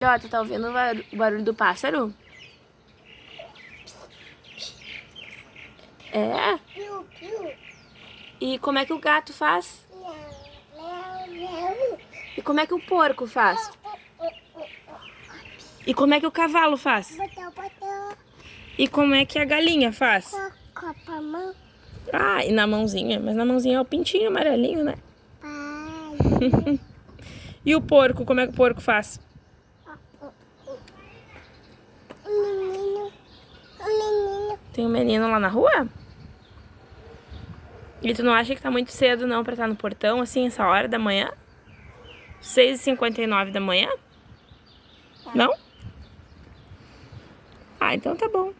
Ó, tu tá ouvindo o barulho do pássaro? É? E como é que o gato faz? E como é que o porco faz? E como é que o cavalo faz? E como é que a galinha faz? Ah, e na mãozinha. Mas na mãozinha é o pintinho amarelinho, né? E o porco, como é que o porco faz? Tem um menino lá na rua? E tu não acha que tá muito cedo não pra estar no portão, assim, essa hora da manhã? 6h59 da manhã? Não? Ah, então tá bom.